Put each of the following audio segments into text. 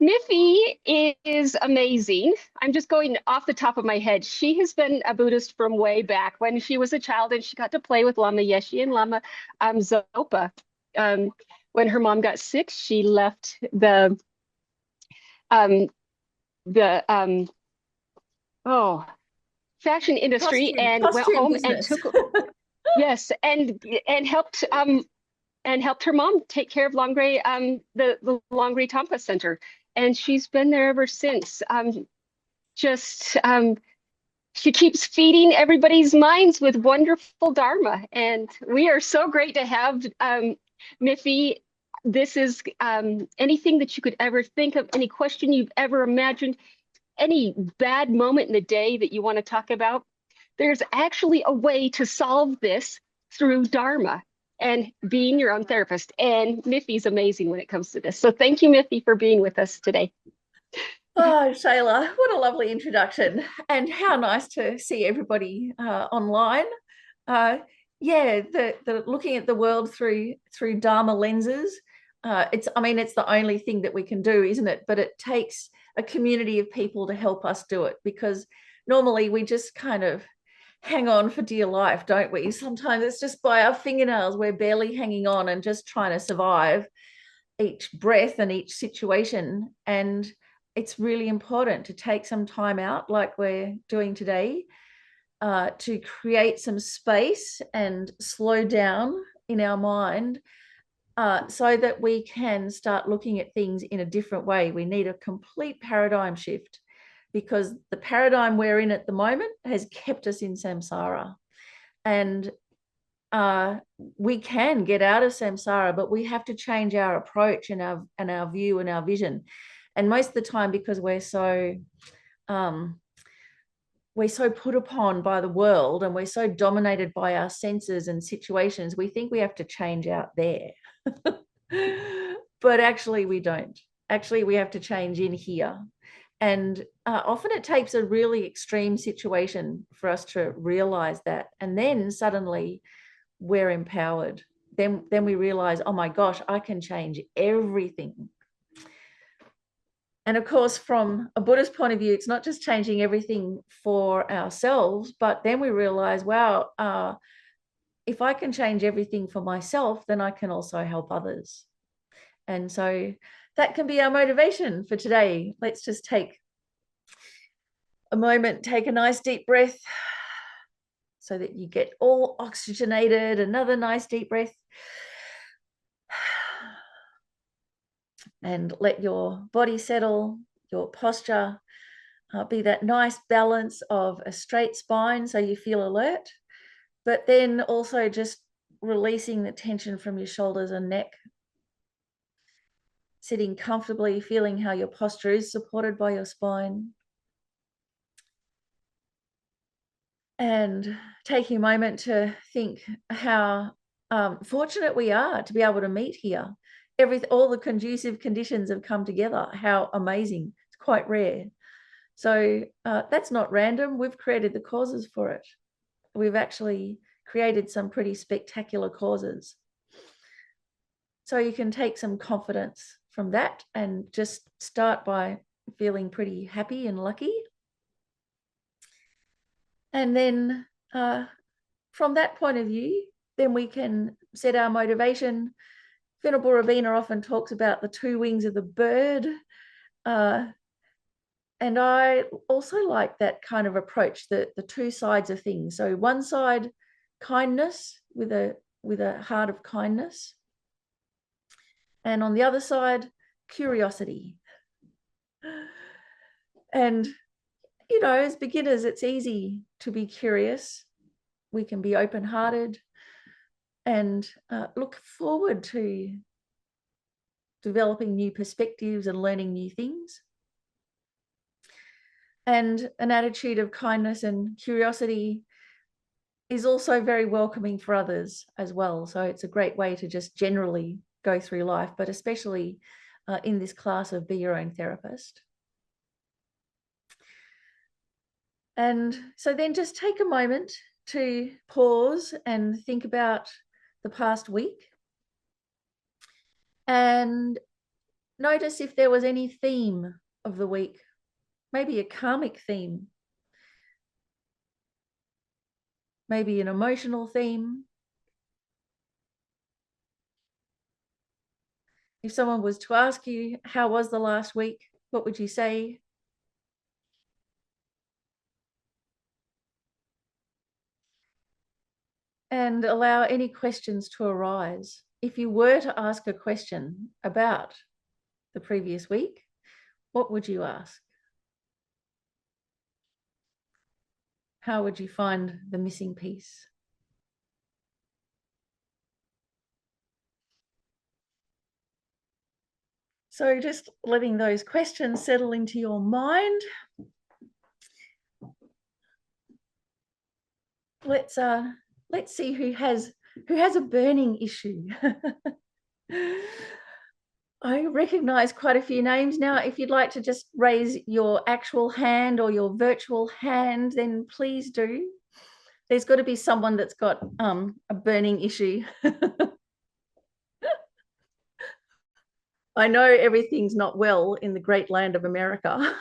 Miffi is amazing. I'm just going off the top of my head. She has been a Buddhist from way back when she was a child, and she got to play with Lama Yeshe and Lama Zopa. Um, when her mom got sick, she left um, the oh fashion industry and went Costume home and business. took yes and helped her mom take care of Longray the Longray Tampa Center, and she's been there ever since. Just She keeps feeding everybody's minds with wonderful Dharma, and we are so great to have Miffi. This is anything that you could ever think of, any question you've ever imagined, any bad moment in the day that you want to talk about. There's actually a way to solve this through Dharma and being your own therapist. And Miffi's amazing when it comes to this. So thank you, Miffi, for being with us today. Oh, Shayla, what a lovely introduction, and how nice to see everybody online. Uh, yeah, the looking at the world through Dharma lenses. It's the only thing that we can do, isn't it? But it takes a community of people to help us do it, because normally we just kind of hang on for dear life, don't we? Sometimes it's just by our fingernails, we're barely hanging on and just trying to survive each breath and each situation. And it's really important to take some time out, like we're doing today, to create some space and slow down in our mind, so that we can start looking at things in a different way. We need a complete paradigm shift, because the paradigm we're in at the moment has kept us in samsara. And we can get out of samsara, but we have to change our approach and our view and our vision. And most of the time, because um, we're so put upon by the world, and we're so dominated by our senses and situations, we think we have to change out there. But actually, we don't. Actually, we have to change in here. And often it takes a really extreme situation for us to realize that. And then suddenly we're empowered. Then we realize, oh my gosh, I can change everything. And of course, from a Buddhist point of view, it's not just changing everything for ourselves, but then we realize, wow, if I can change everything for myself, then I can also help others. And so that can be our motivation for today. Let's just take a moment, take a nice deep breath so that you get all oxygenated. Another nice deep breath. And let your body settle, your posture be that nice balance of a straight spine so you feel alert, but then also just releasing the tension from your shoulders and neck. Sitting comfortably, feeling how your posture is supported by your spine. And taking a moment to think how fortunate we are to be able to meet here. All the conducive conditions have come together. How amazing. It's quite rare. So that's not random. We've created the causes for it. We've actually created some pretty spectacular causes. So you can take some confidence from that and just start by feeling pretty happy and lucky. And then from that point of view, then we can set our motivation. Venerable Rabina often talks about the two wings of the bird. And I also like that kind of approach, the two sides of things. So one side, kindness with a heart of kindness. And on the other side, curiosity. And, as beginners, it's easy to be curious. We can be open-hearted and look forward to developing new perspectives and learning new things. And an attitude of kindness and curiosity is also very welcoming for others as well. So it's a great way to just generally go through life, but especially in this class of Be Your Own Therapist. And so then just take a moment to pause and think about the past week. And notice if there was any theme of the week, maybe a karmic theme, maybe an emotional theme. If someone was to ask you, how was the last week? What would you say? And allow any questions to arise. If you were to ask a question about the previous week, what would you ask? How would you find the missing piece? So just letting those questions settle into your mind. Let's see who has a burning issue. I recognize quite a few names now. If you'd like to just raise your actual hand or your virtual hand, then please do. There's got to be someone that's got a burning issue. I know everything's not well in the great land of America.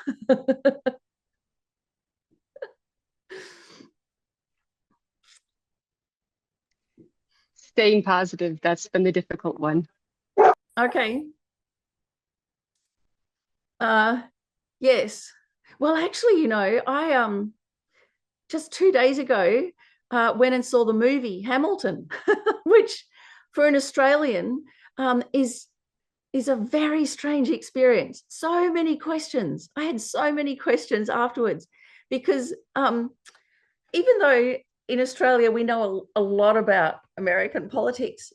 Staying positive, that's been the difficult one. Okay. Yes. Well, actually, I just 2 days ago went and saw the movie Hamilton, which for an Australian is a very strange experience. So many questions. I had so many questions afterwards because even though in Australia we know a lot about American politics,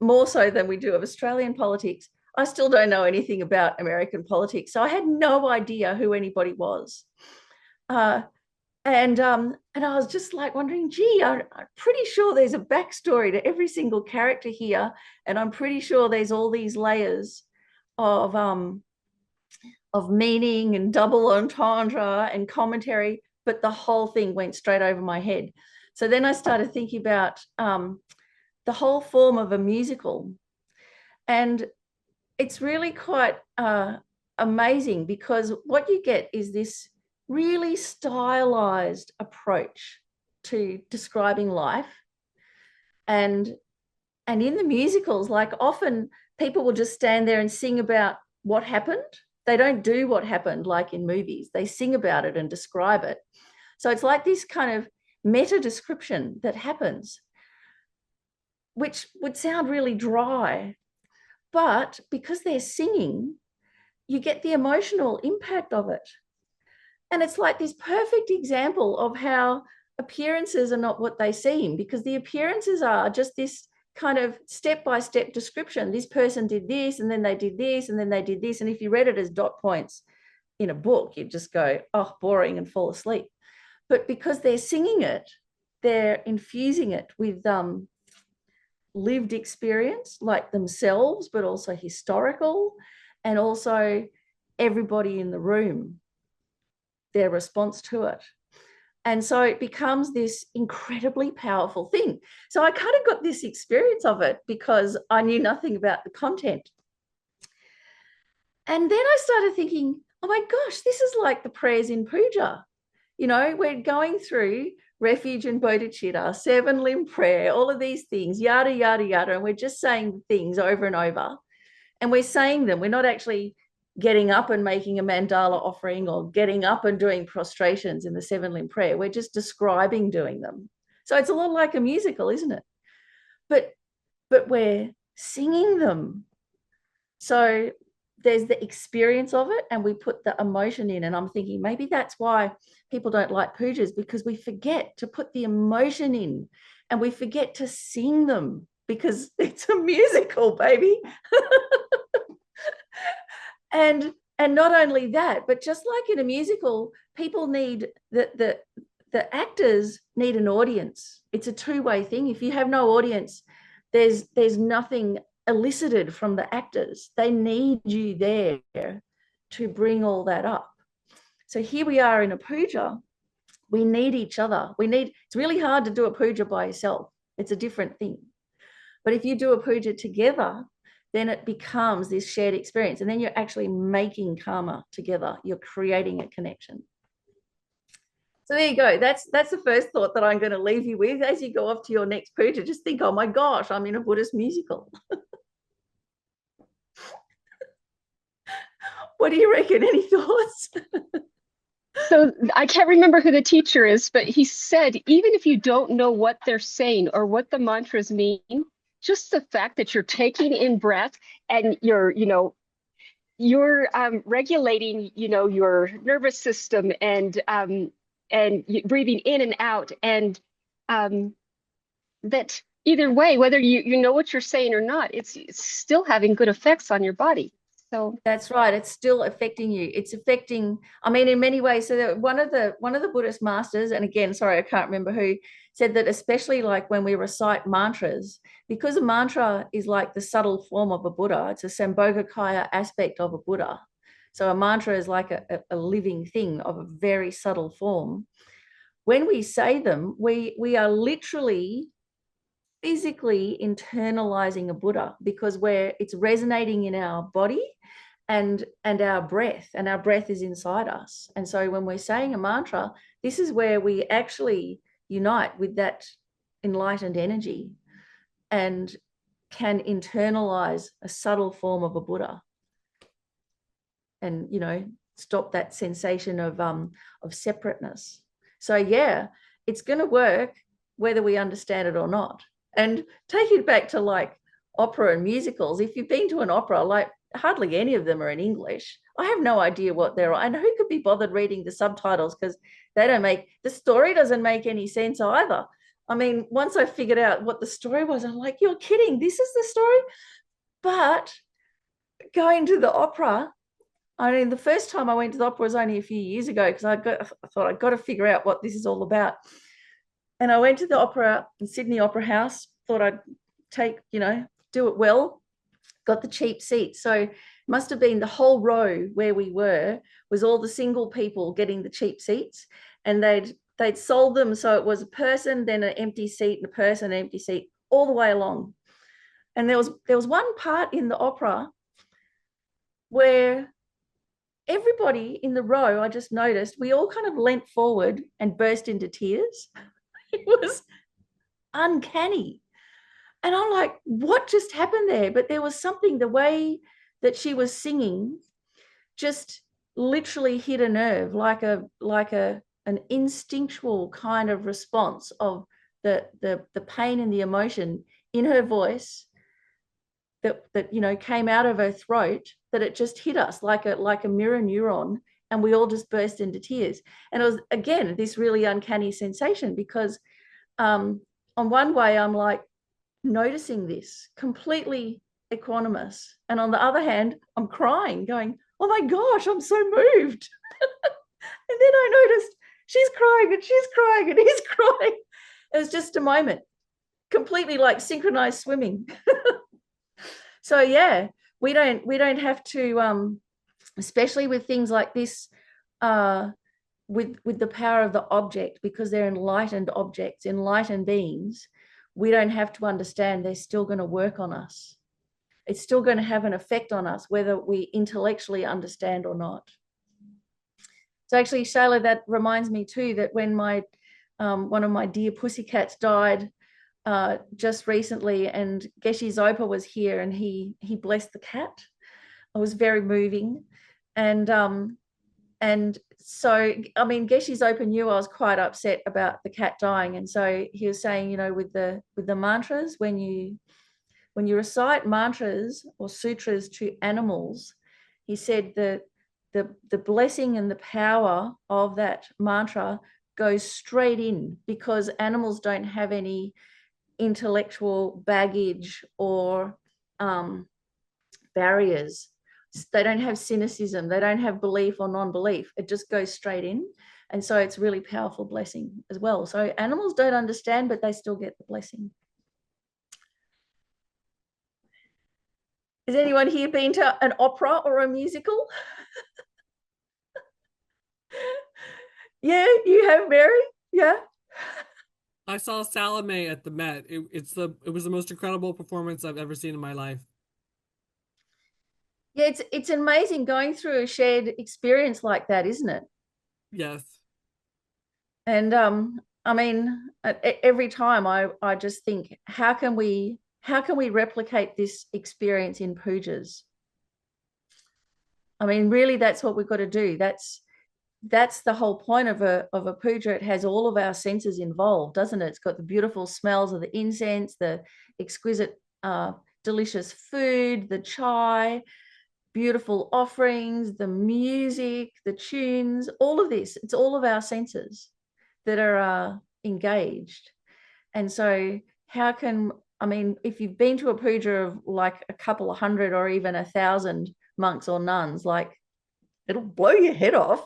more so than we do of Australian politics, I still don't know anything about American politics. So I had no idea who anybody was. And I was just like wondering, gee, I'm pretty sure there's a backstory to every single character here. And I'm pretty sure there's all these layers of meaning and double entendre and commentary, but the whole thing went straight over my head. So then I started thinking about the whole form of a musical. And it's really quite amazing because what you get is this really stylized approach to describing life. And in the musicals, like often people will just stand there and sing about what happened. They don't do what happened like in movies. They sing about it and describe it. So it's like this kind of meta description that happens, which would sound really dry. But because they're singing, you get the emotional impact of it. And it's like this perfect example of how appearances are not what they seem, because the appearances are just this kind of step-by-step description. This person did this, and then they did this, and then they did this. And if you read it as dot points in a book, you'd just go, oh, boring, and fall asleep. But because they're singing it, they're infusing it with lived experience, like themselves, but also historical, and also everybody in the room, their response to it. And so it becomes this incredibly powerful thing. So I kind of got this experience of it because I knew nothing about the content. And then I started thinking, oh my gosh, this is like the prayers in puja. We're going through refuge and bodhicitta, 7-limb prayer, all of these things, yada, yada, yada. And we're just saying things over and over. And we're saying them. We're not actually getting up and making a mandala offering or getting up and doing prostrations in the 7-limb prayer. We're just describing doing them. So it's a lot like a musical, isn't it? But we're singing them. So there's the experience of it and we put the emotion in. And I'm thinking maybe that's why people don't like pujas, because we forget to put the emotion in and we forget to sing them because it's a musical, baby. And not only that, but just like in a musical, people need the actors need an audience. It's a two-way thing. If you have no audience, there's nothing elicited from the actors. They need you there to bring all that up. So here we are in a puja. We need each other. It's really hard to do a puja by yourself. It's a different thing. But if you do a puja together, then it becomes this shared experience. And then you're actually making karma together. You're creating a connection. So there you go. That's the first thought that I'm going to leave you with as you go off to your next puja. Just think, oh my gosh, I'm in a Buddhist musical. What do you reckon? Any thoughts? So I can't remember who the teacher is, but he said, even if you don't know what they're saying or what the mantras mean, just the fact that you're taking in breath and you're regulating, your nervous system and breathing in and out, and that either way, whether you know what you're saying or not, it's still having good effects on your body. So That's right. It's still affecting you. It's affecting, I mean, in many ways. So that one of the Buddhist masters, and again, sorry, I can't remember who, said that especially like when we recite mantras, because a mantra is like the subtle form of a Buddha, it's a Sambhogakaya aspect of a Buddha. So a mantra is like a living thing of a very subtle form. When we say them, we are literally physically internalizing a Buddha, because it's resonating in our body and our breath is inside us. And so when we're saying a mantra, this is where we actually unite with that enlightened energy and can internalize a subtle form of a Buddha, and stop that sensation of separateness. So yeah, it's going to work whether we understand it or not. And take it back to like opera and musicals. If you've been to an opera, like hardly any of them are in English. I have no idea what they're on. And who could be bothered reading the subtitles, because the story doesn't make any sense either. I mean, once I figured out what the story was, I'm like, you're kidding, this is the story? But going to the opera, I mean, the first time I went to the opera was only a few years ago, because I thought I'd got to figure out what this is all about. And I went to the opera in Sydney Opera House, thought I'd do it well, got the cheap seats. So it must have been the whole row where we were was all the single people getting the cheap seats. And they'd sold them. So it was a person, then an empty seat, and a person, an empty seat, all the way along. And there was one part in the opera where everybody in the row, I just noticed, we all kind of leant forward and burst into tears. It was uncanny. And I'm like, what just happened there? But there was something, the way that she was singing just literally hit a nerve, like an instinctual kind of response of the pain and the emotion in her voice that came out of her throat, that it just hit us like a mirror neuron, and we all just burst into tears. And it was, again, this really uncanny sensation, because on one way I'm like noticing this completely equanimous, and on the other hand I'm crying, going, oh my gosh, I'm so moved. And then I noticed she's crying and she's crying and he's crying. It was just a moment, completely like synchronized swimming. So yeah, we don't have to, especially with things like this, with the power of the object, because they're enlightened objects, enlightened beings. We don't have to understand. They're still going to work on us. It's still going to have an effect on us, whether we intellectually understand or not. So actually, Shayla, that reminds me too that when one of my dear pussycats died just recently, and Geshe Zopa was here, and he blessed the cat. It was very moving. And so, I mean, Geshe Zopa knew I was quite upset about the cat dying. And so he was saying, with the mantras, when you recite mantras or sutras to animals, he said that the blessing and the power of that mantra goes straight in, because animals don't have any intellectual baggage or barriers. They don't have cynicism. They don't have belief or non-belief. It just goes straight in. And so it's really powerful blessing as well. So animals don't understand, but they still get the blessing. Has anyone here been to an opera or a musical? Yeah, you have, Mary? Yeah. I saw Salome at the Met. It was the most incredible performance I've ever seen in my life. Yeah, it's amazing going through a shared experience like that, isn't it? Yes. And I mean, every time I just think, how can we replicate this experience in pujas? I mean, really, that's what we've got to do. That's the whole point of a puja. It has all of our senses involved, doesn't it? It's got the beautiful smells of the incense, the exquisite, delicious food, the chai, beautiful offerings, the music, the tunes, all of this. It's all of our senses that are engaged. And so, how can, I mean, if you've been to a puja of like a couple of hundred or even 1,000 monks or nuns, like it'll blow your head off.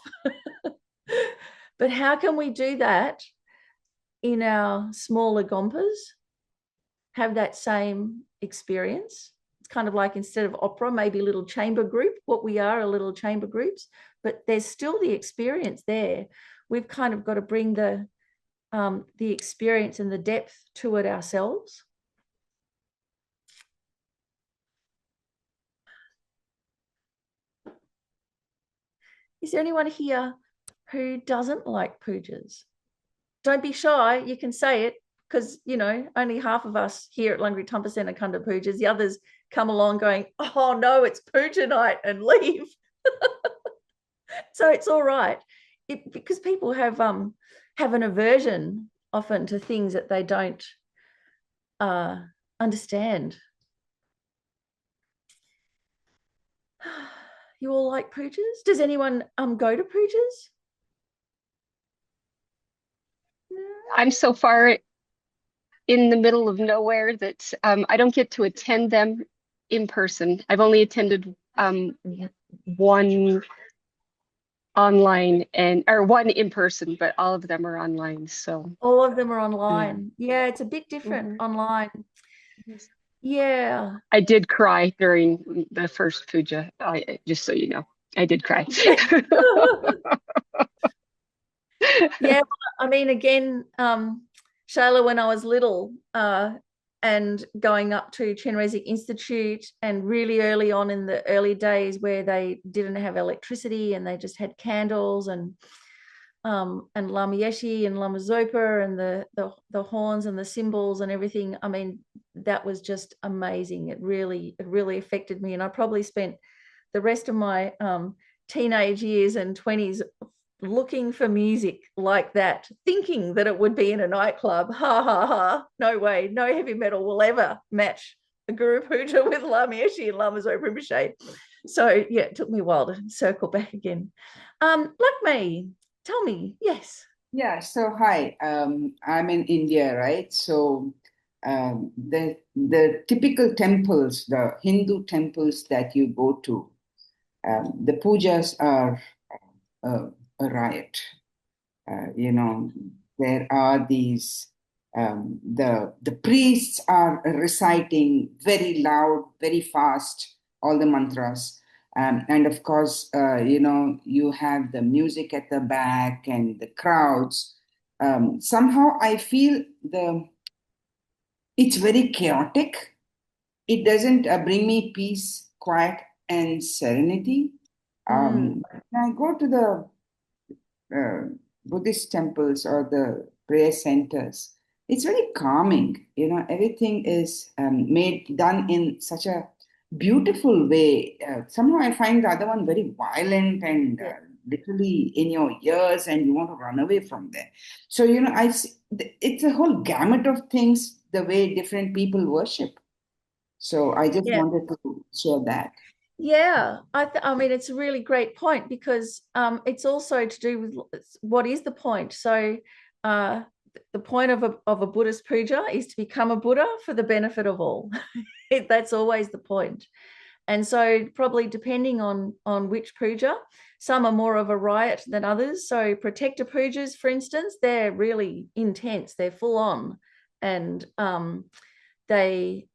But how can we do that in our smaller gompas, have that same experience? It's kind of like, instead of opera, maybe a little chamber group. What we are little chamber groups, but there's still the experience there. We've kind of got to bring the experience and the depth to it ourselves. Is there anyone here who doesn't like pujas? Don't be shy. You can say it, because, you know, only half of us here at Lungri Tumpa Center come to pujas. The others come along going, oh no, it's puja night, and leave. So it's all right. Because people have an aversion often to things that they don't understand. You all like pujas? Does anyone go to pujas? I'm so far in the middle of nowhere that I don't get to attend them in person. I've only attended one online or one in person, but all of them are online. So all of them are online. Yeah, it's a bit different online. Yeah. I did cry during the first puja. Just so you know, I did cry. Yeah, I mean, again, Shayla, when I was little, and going up to Chenrezig Institute, and really early on in the early days where they didn't have electricity and they just had candles, and Lama Yeshe and Lama Zopa and the horns and the cymbals and everything. I mean, that was just amazing. It really affected me, and I probably spent the rest of my teenage years and 20s looking for music like that, thinking that it would be in a nightclub. Ha ha ha. No way. No heavy metal will ever match the Guru Puja with Lama Yeshe and Lama Zopa Rinpoche. So yeah, it took me a while to circle back again. Lakme, tell me. Yes. Yeah, so hi, I'm in India, right? So the typical temples, the Hindu temples that you go to, the pujas are a riot. There are these, the priests are reciting very loud, very fast, all the mantras. And of course, you have the music at the back and the crowds. Somehow I feel it's very chaotic. It doesn't bring me peace, quiet, and serenity. When I go to the Buddhist temples or the prayer centers, it's very calming. Everything is done in such a beautiful way. Somehow I find the other one very violent and literally in your ears, and you want to run away from there. So, it's a whole gamut of things, the way different people worship. So I just wanted to share that. Yeah, I mean, it's a really great point, because it's also to do with what is the point. So the point of a Buddhist puja is to become a Buddha for the benefit of all. That's always the point. And so probably depending on which puja, some are more of a riot than others. So protector pujas, for instance, they're really intense. They're full on, and they,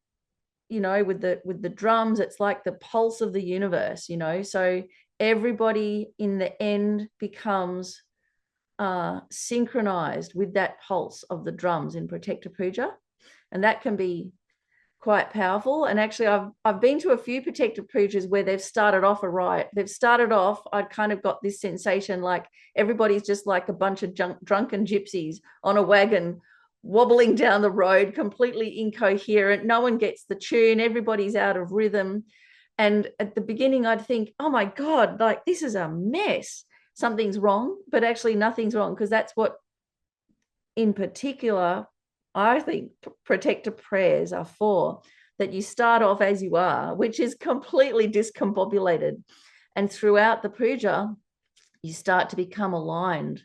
with the drums, it's like the pulse of the universe, so everybody in the end becomes synchronized with that pulse of the drums in protector puja, and that can be quite powerful. And actually I've been to a few protective pujas where they've started off a riot. They've started off, I'd kind of got this sensation like everybody's just like a bunch of drunken gypsies on a wagon wobbling down the road, completely incoherent. No one gets the tune. Everybody's out of rhythm. And at the beginning, I'd think, oh my God, like this is a mess. Something's wrong, but actually nothing's wrong, because that's what, in particular, I think protective prayers are for, that you start off as you are, which is completely discombobulated. And throughout the puja, you start to become aligned.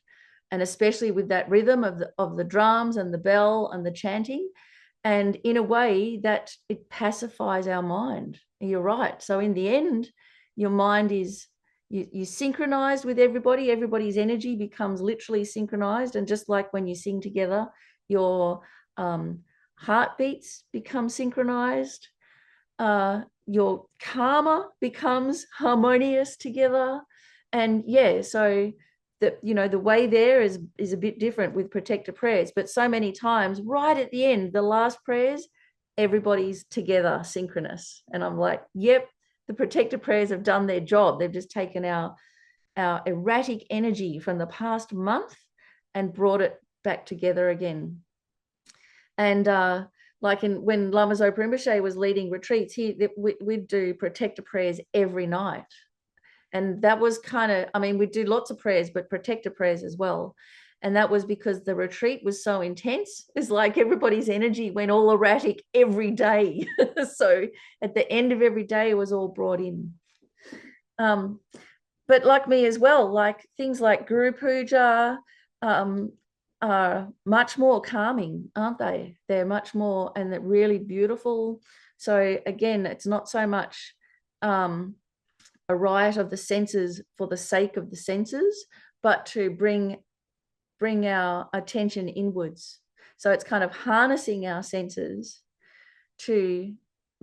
And especially with that rhythm of the drums and the bell and the chanting. And in a way that it pacifies our mind. You're right. So in the end, your mind is, you synchronized with everybody. Everybody's energy becomes literally synchronized. And just like when you sing together, your heartbeats become synchronized. Your karma becomes harmonious together. And yeah, so the way there is a bit different with protector prayers, but so many times right at the end, the last prayers, everybody's together, synchronous. And I'm like, yep, the protector prayers have done their job. They've just taken our erratic energy from the past month and brought it back together again. And like when Lama Zopa Rinpoche was leading retreats, we'd do protector prayers every night. And that was kind of, I mean, we do lots of prayers, but protector prayers as well. And that was because the retreat was so intense. It's like everybody's energy went all erratic every day. So at the end of every day, it was all brought in. But like me as well, like things like Guru Puja are much more calming, aren't they? They're much more, and they're really beautiful. So again, it's not so much a riot of the senses for the sake of the senses, but to bring our attention inwards. So it's kind of harnessing our senses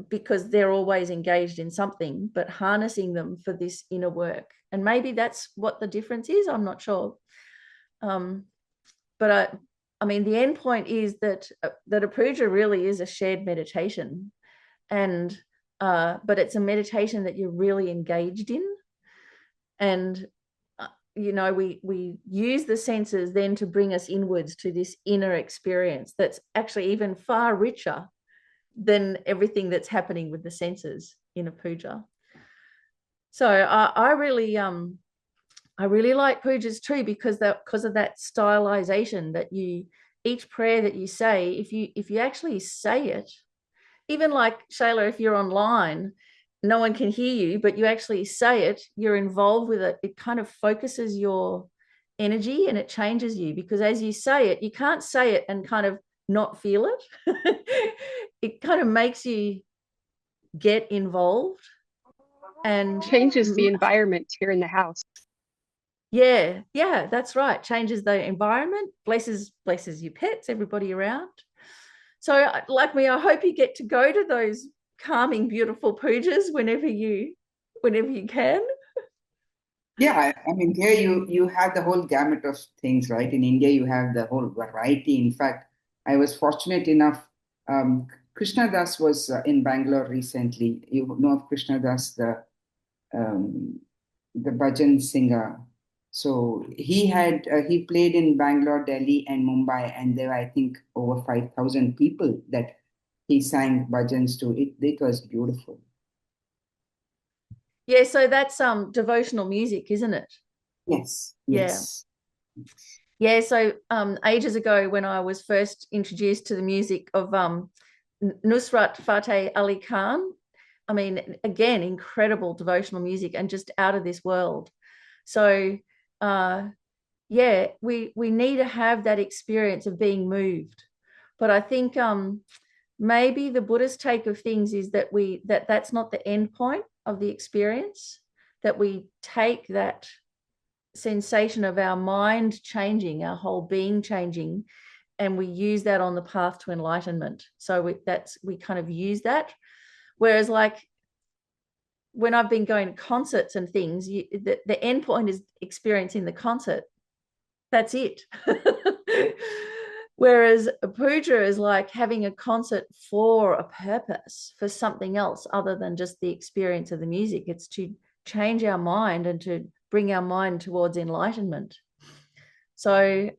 because they're always engaged in something, but harnessing them for this inner work. And maybe that's what the difference is. I'm not sure. But I mean, the end point is that a puja really is a shared meditation, and but it's a meditation that you're really engaged in. And we use the senses then to bring us inwards to this inner experience that's actually even far richer than everything that's happening with the senses in a puja. So I really like pujas too, because of that stylization, that each prayer that you say, if you actually say it, even like Shayla, if you're online, no one can hear you, but you actually say it, you're involved with it, it kind of focuses your energy and it changes you, because as you say it, you can't say it and kind of not feel it. It kind of makes you get involved and changes the environment here in the house. Yeah, that's right. Changes the environment, blesses your pets, everybody around. So like me, I hope you get to go to those calming, beautiful pujas whenever you can. Yeah, I memean, here you have the whole gamut of things, right? In India, you have the whole variety. In fact, I was fortunate enough. Krishna Das was in Bangalore recently. You know of Krishna Das, the bhajan singer. So he played in Bangalore, Delhi, and Mumbai, and there were, I think, over 5,000 people that he sang bhajans to. It was beautiful. Yeah, so that's devotional music, isn't it? Yes. Yes. Yeah. So ages ago, when I was first introduced to the music of Nusrat Fateh Ali Khan, I mean, again, incredible devotional music and just out of this world. So yeah, we need to have that experience of being moved. But I think maybe the Buddhist take of things is that that's not the end point of the experience, that we take that sensation of our mind changing, our whole being changing, and we use that on the path to enlightenment. So we kind of use that. Whereas like when I've been going to concerts and things, the end point is experiencing the concert. That's it. Whereas a puja is like having a concert for a purpose, for something else other than just the experience of the music. It's to change our mind and to bring our mind towards enlightenment. So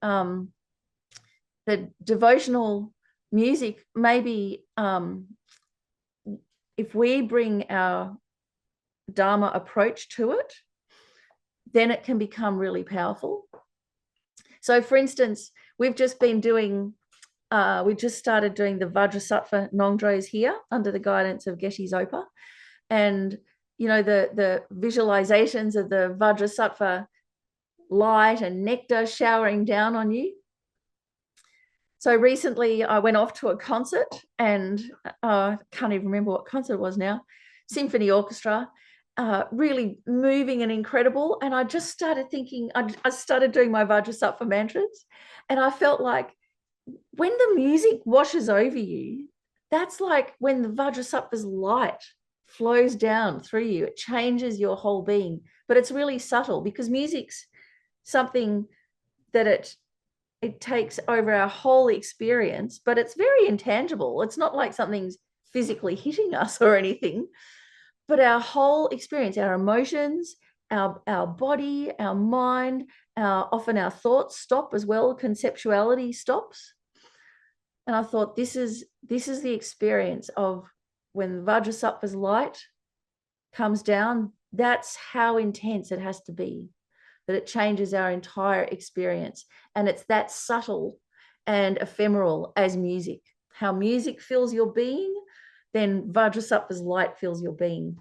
the devotional music, maybe if we bring our Dharma approach to it, then it can become really powerful. So, for instance, we've just been doing, we just started doing the Vajrasattva Nongdros here under the guidance of Geshe Zopa. And, you know, the visualizations of the Vajrasattva light and nectar showering down on you. So recently I went off to a concert, and I can't even remember what concert it was now, symphony orchestra, really moving and incredible. And I just started thinking, I started doing my Vajrasattva mantras, and I felt like when the music washes over you, that's like when the Vajrasattva's light flows down through you. It changes your whole being, but it's really subtle because music's something that it takes over our whole experience, but it's very intangible. It's not like something's physically hitting us or anything, but our whole experience, our emotions, our body, our mind, often our thoughts stop as well. Conceptuality stops. And I thought, this is the experience of when Vajrasattva's light comes down. That's how intense it has to be, that it changes our entire experience. And it's that subtle and ephemeral as music. How music fills your being, then Vajrasattva's light fills your being.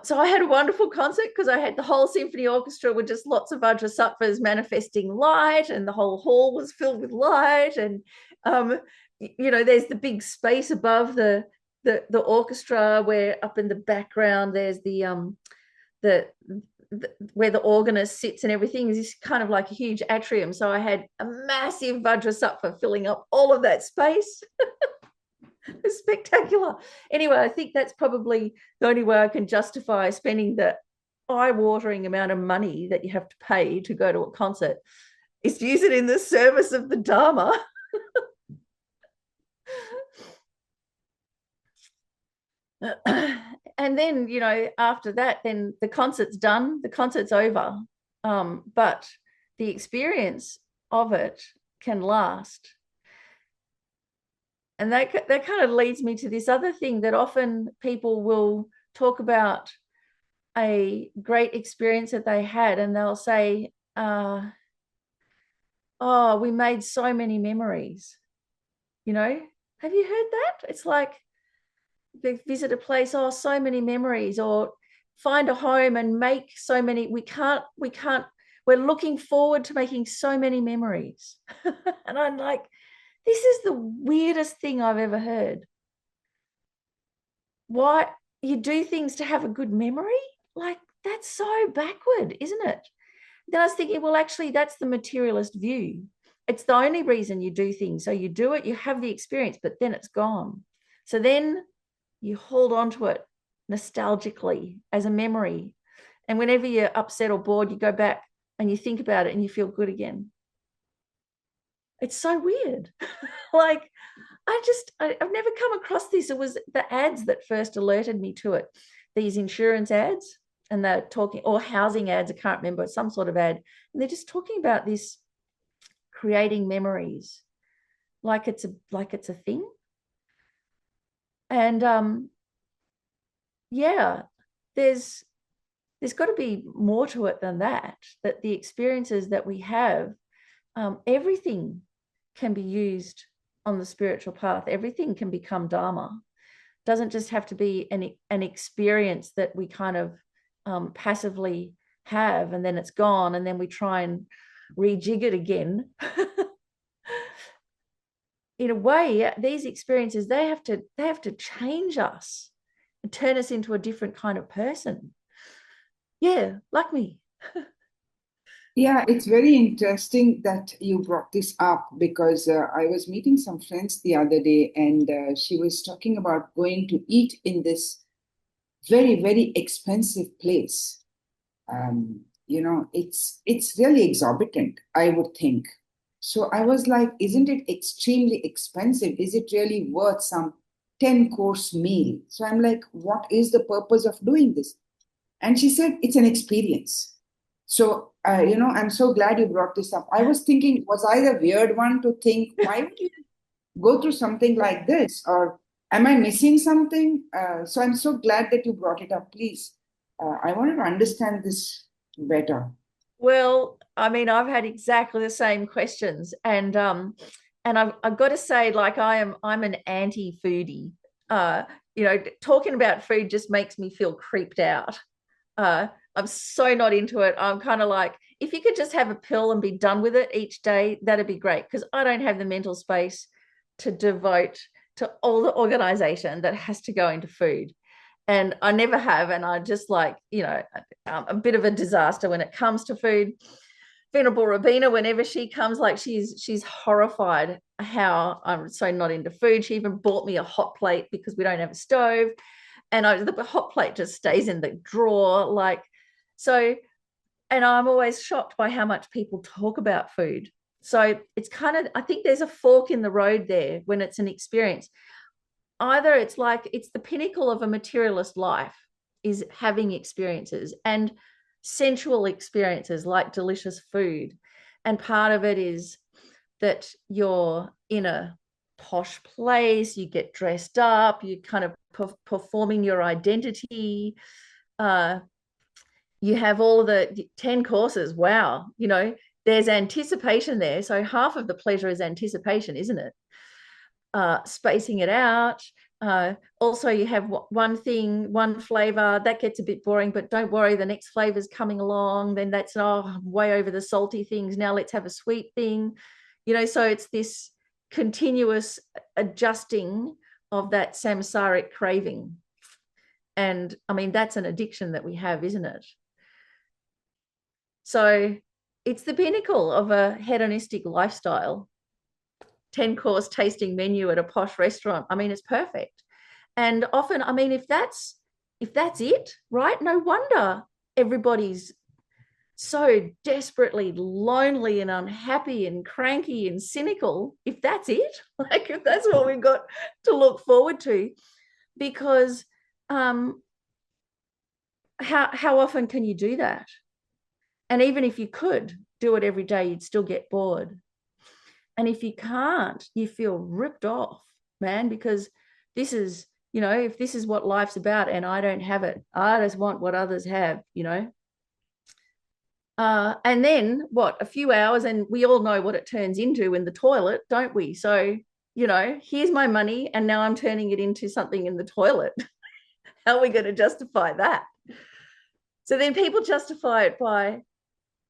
So I had a wonderful concert because I had the whole symphony orchestra with just lots of Vajrasattvas manifesting light, and the whole hall was filled with light. And, you know, there's the big space above the orchestra where up in the background there's the where the organist sits and everything is this kind of like a huge atrium. So I had a massive Vajrasattva filling up all of that space. It's spectacular. Anyway, I think that's probably the only way I can justify spending the eye-watering amount of money that you have to pay to go to a concert, is to use it in the service of the Dharma. And then, you know, after that, then the concert's done, the concert's over. But the experience of it can last. And that kind of leads me to this other thing that often people will talk about a great experience that they had, and they'll say, oh, we made so many memories. You know, have you heard that? It's like they visit a place, oh, so many memories, or find a home and make so many. We can't, we're looking forward to making so many memories. And I'm like, this is the weirdest thing I've ever heard. Why you do things to have a good memory? Like, that's so backward, isn't it? Then I was thinking, well, actually, that's the materialist view. It's the only reason you do things. So you do it, you have the experience, but then it's gone. So then you hold on to it nostalgically as a memory. And whenever you're upset or bored, you go back and you think about it and you feel good again. It's so weird. Like, I've never come across this. It was the ads that first alerted me to it. These insurance ads, and they're talking, or housing ads, I can't remember, some sort of ad. And they're just talking about this creating memories like it's a thing. And yeah, there's got to be more to it than that the experiences that we have, everything can be used on the spiritual path. Everything can become Dharma. It doesn't just have to be an experience that we kind of passively have and then it's gone and then we try and rejig it again. In a way, these experiences, they have to change us and turn us into a different kind of person. Yeah, like me. Yeah, it's very interesting that you brought this up because I was meeting some friends the other day, and she was talking about going to eat in this very, very expensive place. You know, it's really exorbitant, I would think. So I was like, isn't it extremely expensive? Is it really worth some 10-course meal? So I'm like, what is the purpose of doing this? And she said, it's an experience. So, I'm so glad you brought this up. I was thinking, was I the weird one to think, why would you go through something like this? Or am I missing something? So I'm so glad that you brought it up. Please, I wanted to understand this better. Well, I mean, I've had exactly the same questions, and I've got to say, like, I'm an anti-foodie. Talking about food just makes me feel creeped out. I'm so not into it. I'm kind of like, if you could just have a pill and be done with it each day, that'd be great, because I don't have the mental space to devote to all the organization that has to go into food. And I never have. And I just like, a bit of a disaster when it comes to food. Venerable Rabina, whenever she comes, like she's horrified how I'm so not into food. She even bought me a hot plate because we don't have a stove. And the hot plate just stays in the drawer. And I'm always shocked by how much people talk about food. So it's kind of, I think there's a fork in the road there when it's an experience. Either it's like it's the pinnacle of a materialist life is having experiences and sensual experiences like delicious food. And part of it is that you're in a posh place, you get dressed up, you kind of performing your identity. You have all of the 10 courses. Wow. There's anticipation there. So half of the pleasure is anticipation, isn't it? Spacing it out. Also, you have one thing, one flavor that gets a bit boring, but don't worry, the next flavor is coming along. Then that's way over the salty things. Now let's have a sweet thing. So it's this continuous adjusting of that samsaric craving. And I mean, that's an addiction that we have, isn't it? So it's the pinnacle of a hedonistic lifestyle. 10-course tasting menu at a posh restaurant. I mean, it's perfect. And often, I mean, if that's it, right? No wonder everybody's so desperately lonely and unhappy and cranky and cynical. If that's it, like if that's what we've got to look forward to, because how often can you do that? And even if you could do it every day, you'd still get bored. And if you can't, you feel ripped off, man, because this is, if this is what life's about and I don't have it, I just want what others have, And then a few hours, and we all know what it turns into in the toilet, don't we? So, here's my money and now I'm turning it into something in the toilet. How are we going to justify that? So then people justify it by,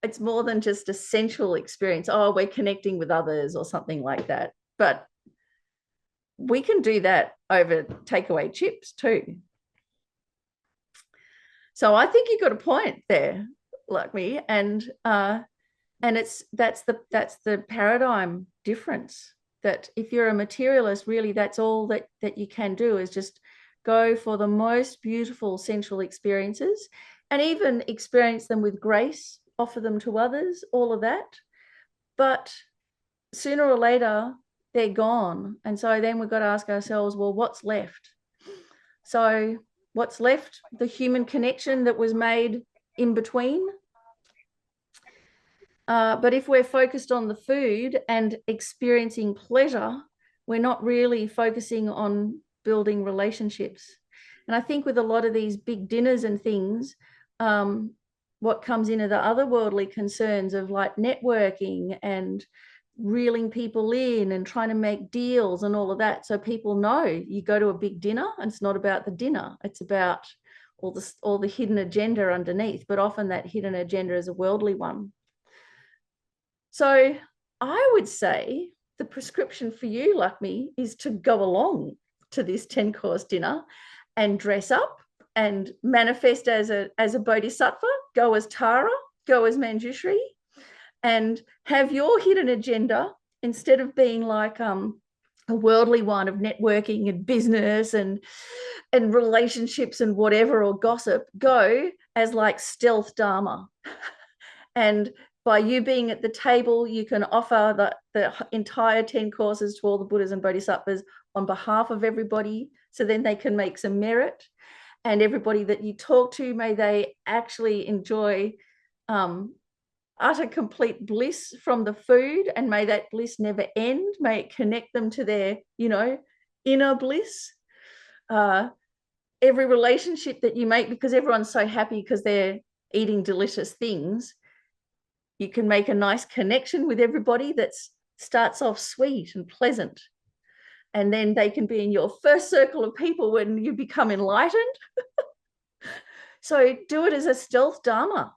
it's more than just a sensual experience. Oh, we're connecting with others or something like that. But we can do that over takeaway chips too. So I think you got a point there, like me, and that's the paradigm difference. That if you're a materialist, really, that's all that you can do is just go for the most beautiful sensual experiences, and even experience them with grace. Offer them to others, all of that. But sooner or later, they're gone. And so then we've got to ask ourselves, well, what's left? So what's left? The human connection that was made in between. But if we're focused on the food and experiencing pleasure, we're not really focusing on building relationships. And I think with a lot of these big dinners and things, what comes into the otherworldly concerns of like networking and reeling people in and trying to make deals and all of that. So people know you go to a big dinner and it's not about the dinner. It's about all the hidden agenda underneath, but often that hidden agenda is a worldly one. So I would say the prescription for you, like me, is to go along to this 10-course dinner and dress up and manifest as a bodhisattva, go as Tara, go as Manjushri, and have your hidden agenda instead of being like a worldly one of networking and business and relationships and whatever, or gossip. Go as like stealth Dharma and by you being at the table, you can offer the entire 10 courses to all the Buddhas and Bodhisattvas on behalf of everybody, so then they can make some merit. And everybody that you talk to, may they actually enjoy utter complete bliss from the food, and may that bliss never end. May it connect them to their, inner bliss. Every relationship that you make, because everyone's so happy because they're eating delicious things, you can make a nice connection with everybody that starts off sweet and pleasant. And then they can be in your first circle of people when you become enlightened. So do it as a stealth Dharma.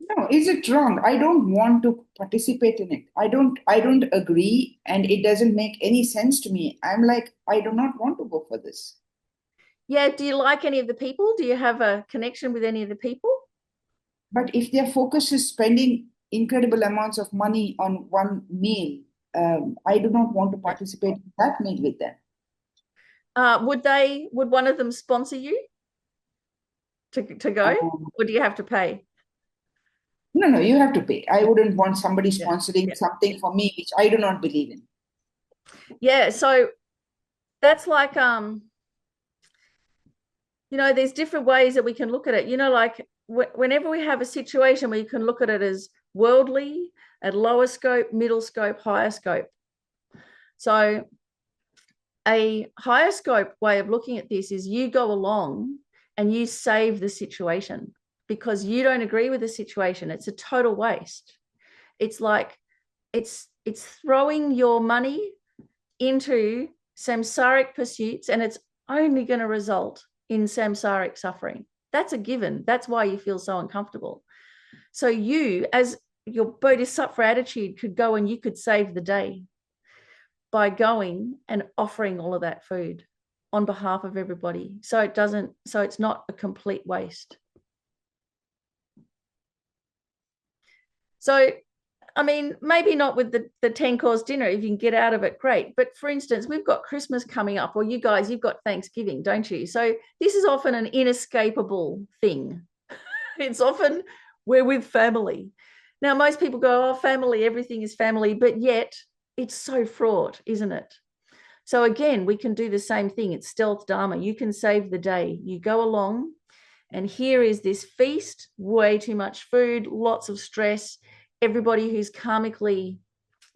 No, is it wrong? I don't want to participate in it. I don't agree, and it doesn't make any sense to me. I'm like, I do not want to go for this. Yeah, do you like any of the people? Do you have a connection with any of the people? But if their focus is spending incredible amounts of money on one meal, I do not want to participate in that meal with them. Would one of them sponsor you to go, or do you have to pay? No, you have to pay. I wouldn't want somebody sponsoring something for me, which I do not believe in. Yeah, so that's like, there's different ways that we can look at it. Like whenever we have a situation where you can look at it as worldly, at lower scope, middle scope, higher scope. So a higher scope way of looking at this is you go along and you save the situation because you don't agree with the situation. It's a total waste. It's like it's throwing your money into samsaric pursuits, and it's only going to result in samsaric suffering. That's a given. That's why you feel so uncomfortable. So you, as your bodhisattva attitude, could go and you could save the day by going and offering all of that food on behalf of everybody. So it's not a complete waste. So, I mean, maybe not with the 10-course dinner. If you can get out of it, great. But for instance, we've got Christmas coming up, or you guys, you've got Thanksgiving, don't you? So this is often an inescapable thing. It's often we're with family. Now, most people go, oh, family, everything is family, but yet it's so fraught, isn't it? So again, we can do the same thing. It's stealth Dharma. You can save the day. You go along, and here is this feast, way too much food, lots of stress, everybody who's karmically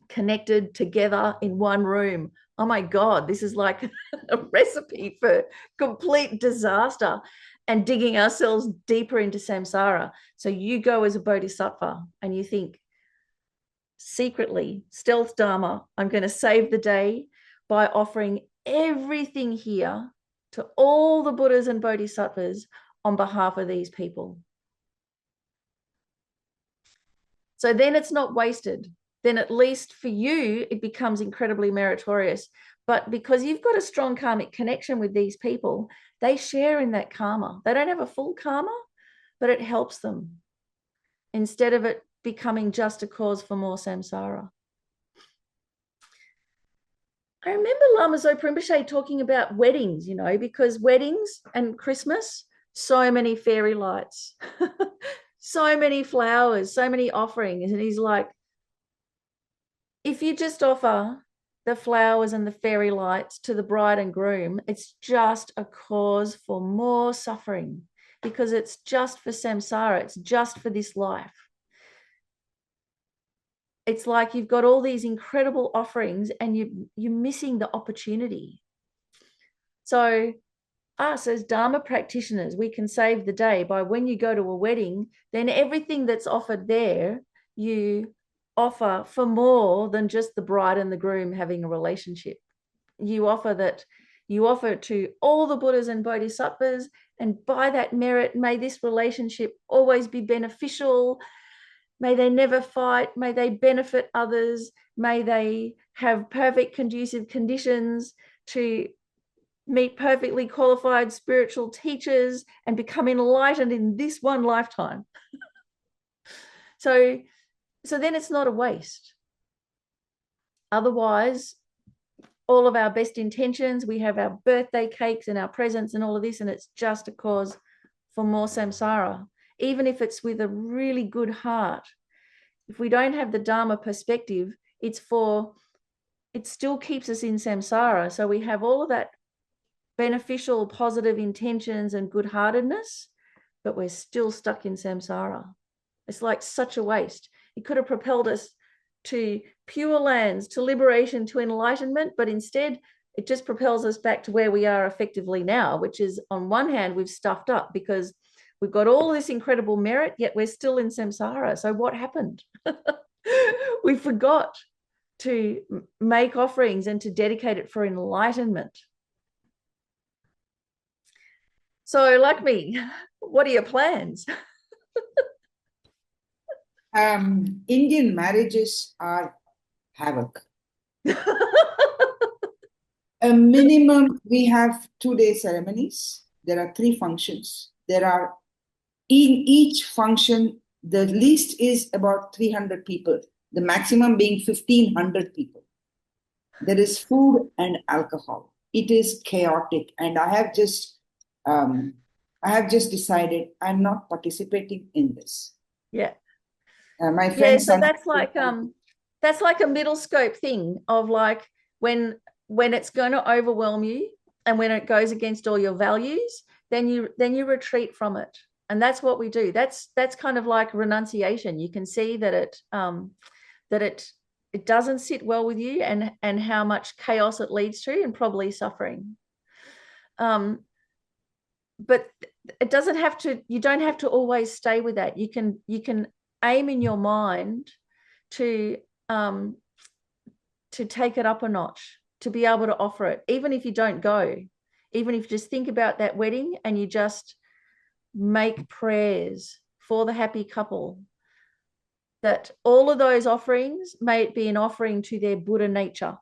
connected together in one room. Oh my God, this is like a recipe for complete disaster and digging ourselves deeper into samsara. So you go as a bodhisattva and you think, secretly, stealth Dharma, I'm going to save the day by offering everything here to all the Buddhas and Bodhisattvas on behalf of these people. So then it's not wasted. Then at least for you, it becomes incredibly meritorious. But because you've got a strong karmic connection with these people, they share in that karma. They don't have a full karma, but it helps them instead of it becoming just a cause for more samsara. I remember Lama Zopa Rinpoche talking about weddings, because weddings and Christmas, so many fairy lights, so many flowers, so many offerings. And he's like, if you just offer the flowers and the fairy lights to the bride and groom, it's just a cause for more suffering because it's just for samsara. It's just for this life. It's like you've got all these incredible offerings and you're missing the opportunity. So us as Dharma practitioners, we can save the day by when you go to a wedding, then everything that's offered there, you offer for more than just the bride and the groom having a relationship. You offer to all the Buddhas and Bodhisattvas, and by that merit, may this relationship always be beneficial. May they never fight. May they benefit others. May they have perfect conducive conditions to meet perfectly qualified spiritual teachers and become enlightened in this one lifetime. So then it's not a waste. Otherwise, all of our best intentions, we have our birthday cakes and our presents and all of this, and it's just a cause for more samsara. even if it's with a really good heart, if we don't have the Dharma perspective, it still keeps us in samsara. So we have all of that beneficial, positive intentions and good-heartedness, but we're still stuck in samsara. It's like such a waste. It could have propelled us to pure lands, to liberation, to enlightenment, but instead it just propels us back to where we are effectively now, which is, on one hand, we've stuffed up because we've got all this incredible merit, yet we're still in samsara. So what happened? We forgot to make offerings and to dedicate it for enlightenment. So, Lakshmi, what are your plans? Indian marriages are havoc. A minimum, we have 2-day ceremonies. There are 3 functions. There are, in each function, the least is about 300 people, the maximum being 1,500 people. There is food and alcohol. It is chaotic, and I have just decided I'm not participating in this. Yeah. My Yeah, friends so are that's like a middle scope thing of like when it's going to overwhelm you and when it goes against all your values, then you retreat from it. And that's what we do. That's kind of like renunciation. You can see that it doesn't sit well with you, and how much chaos it leads to, and probably suffering. But it doesn't have to, you don't have to always stay with that. You can aim in your mind to take it up a notch, to be able to offer it, even if you don't go, even if you just think about that wedding and you just make prayers for the happy couple, that all of those offerings, may it be an offering to their Buddha nature,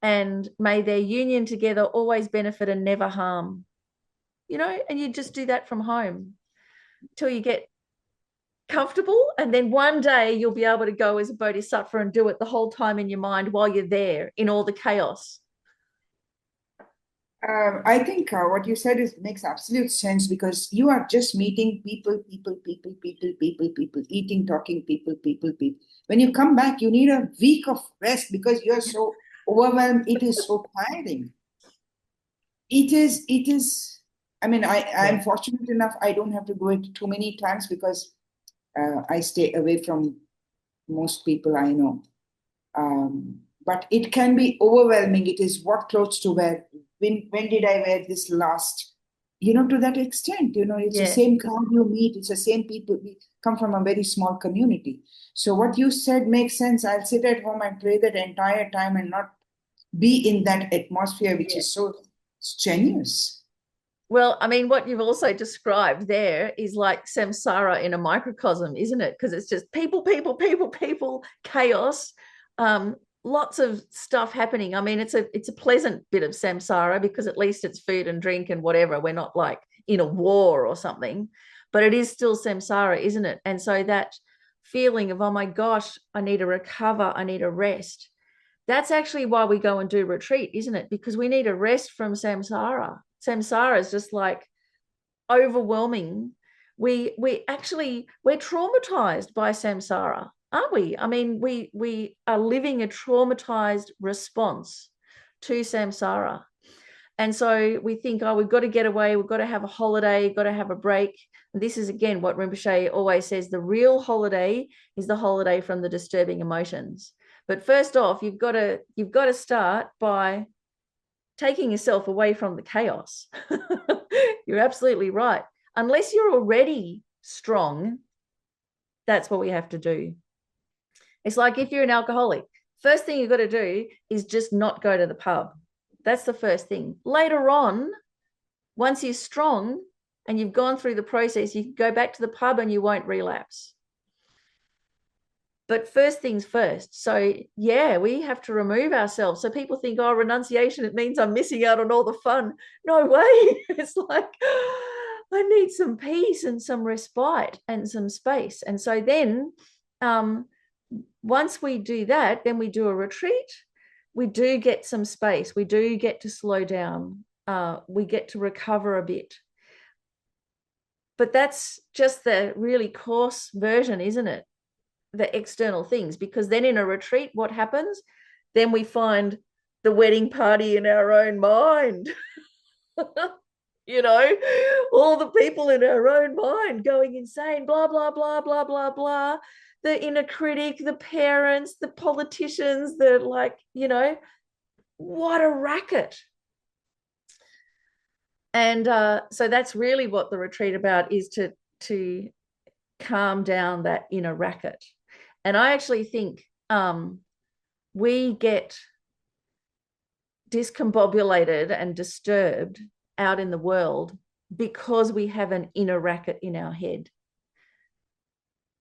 and may their union together always benefit and never harm, and you just do that from home till you get comfortable, and then one day you'll be able to go as a bodhisattva and do it the whole time in your mind while you're there in all the chaos. I think what you said makes absolute sense, because you are just meeting people, eating, talking, people. When you come back, you need a week of rest because you're so overwhelmed. It is so tiring. It is. I mean, I'm fortunate enough, I don't have to go it too many times because I stay away from most people I know. But it can be overwhelming. It is what clothes to wear. When did I wear this last? To that extent, it's the same crowd you meet. It's the same people. We come from a very small community. So what you said makes sense. I'll sit at home and pray that entire time and not be in that atmosphere, which is so strenuous. Well, I mean, what you've also described there is like samsara in a microcosm, isn't it? Because it's just people, chaos, lots of stuff happening. I mean, it's a pleasant bit of samsara because at least it's food and drink and whatever. We're not like in a war or something, but it is still samsara, isn't it? And so that feeling of, oh my gosh, I need to recover, I need a rest. That's actually why we go and do retreat, isn't it? Because we need a rest from samsara. Samsara is just like overwhelming. We're traumatized by samsara, aren't we? I mean, we are living a traumatized response to samsara. And so we think, oh, we've got to get away, we've got to have a holiday, got to have a break. And this is, again, what Rinpoche always says, the real holiday is the holiday from the disturbing emotions. But first off, you've got to start by taking yourself away from the chaos. You're absolutely right. Unless you're already strong, that's what we have to do. It's like if you're an alcoholic, first thing you've got to do is just not go to the pub. That's the first thing. Later on, once you're strong and you've gone through the process, you can go back to the pub and you won't relapse. But first things first. So, yeah, we have to remove ourselves. So people think, oh, renunciation, it means I'm missing out on all the fun. No way. It's like, I need some peace and some respite and some space. And so then once we do that, then we do a retreat. We do get some space. We do get to slow down. We get to recover a bit. But that's just the really coarse version, isn't it? The external things, because then in a retreat, what happens? Then we find the wedding party in our own mind. You know, all the people in our own mind going insane, blah, blah, blah, blah, blah, blah. The inner critic, the parents, the politicians, the like, you know, what a racket. And so that's really what the retreat about is, to calm down that inner racket. And I actually think we get discombobulated and disturbed out in the world because we have an inner racket in our head.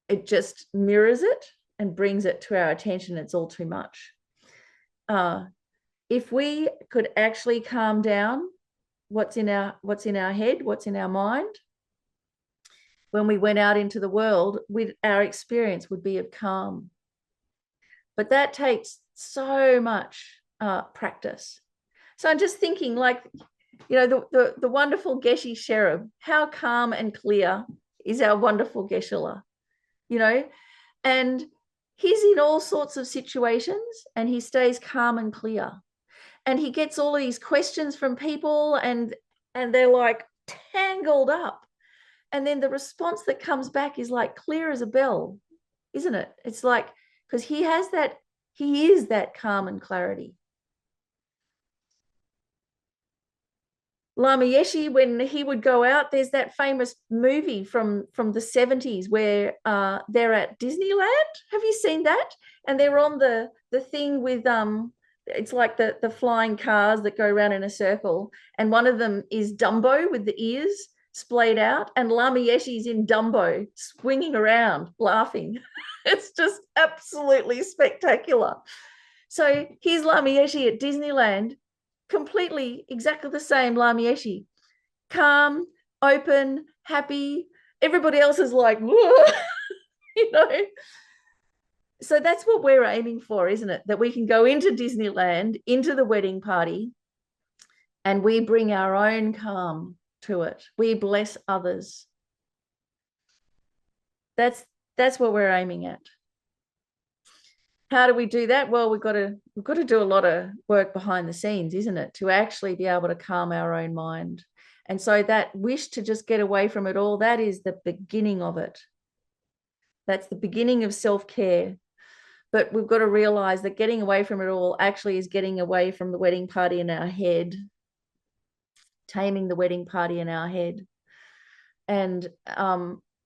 It just mirrors it and brings it to our attention. It's all too much. If we could actually calm down what's in our head, what's in our mind, when we went out into the world, our experience would be of calm. But that takes so much practice. So I'm just thinking, like, you know, the wonderful Geshe Cherub, how calm and clear is our wonderful Geshe-la, you know? And he's in all sorts of situations and he stays calm and clear. And he gets all these questions from people and they're like tangled up. And then the response that comes back is like clear as a bell, isn't it? It's like, because he is that calm and clarity. Lama Yeshe, when he would go out, there's that famous movie from the 70s where they're at Disneyland. Have you seen that? And they're on the thing with it's like the flying cars that go around in a circle, and one of them is Dumbo with the ears splayed out, and Lama Yeshe's in Dumbo swinging around laughing. It's just absolutely spectacular. So here's Lama Yeshe at Disneyland, completely exactly the same Lama Yeshe, calm, open, happy. Everybody else is like, you know. So that's what we're aiming for, isn't it? That we can go into Disneyland, into the wedding party, and we bring our own calm to it. We bless others. That's what we're aiming at. How do we do that? Well, we've got to do a lot of work behind the scenes, isn't it? To actually be able to calm our own mind. And so that wish to just get away from it all, that is the beginning of it. That's the beginning of self-care. But we've got to realize that getting away from it all actually is getting away from the wedding party in our head, taming the wedding party in our head. And